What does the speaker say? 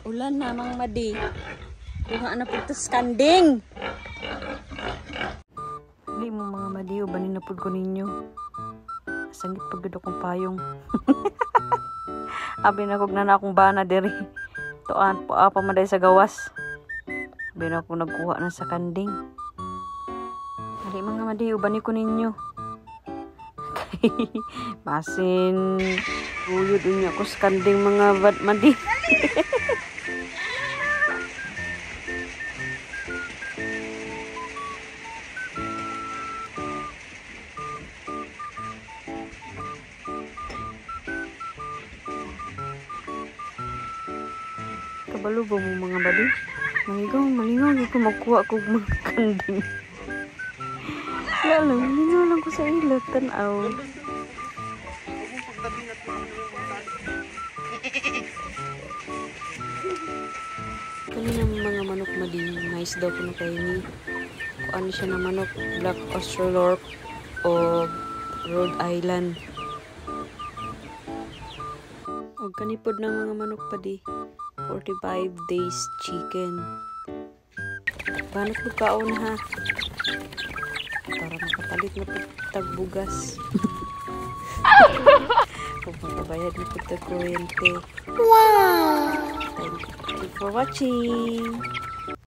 Ulan na mga madi. Duha na pud skanding. Dili mo mga madi ubanin na pud ko ninyo. Sangit pagod akong payong. Abi na kog na akong bana diri. Tuan po apa maday sa gawas. Abi na ako nagkuha na sa kanding. Dili mga madi ubani ko ninyo. Masin uyod unya ko sa kanding mga madi. Kabalo ba mo mga badi? Malingaw ko magkuha ko mga kanding. Malingaw lang ko sa ilat, tanaw. Kanina mga manok madi, nice daw ko na kayo ni. Kung ano siya na manok, Black Australorp o Rhode Island. O kanipod ng mga manok padi. 45 days chicken. Banat mo kaon ha. Para makapalit na tagbugas. Kung makabayad na tagkuryente. Wow! Thank you for watching.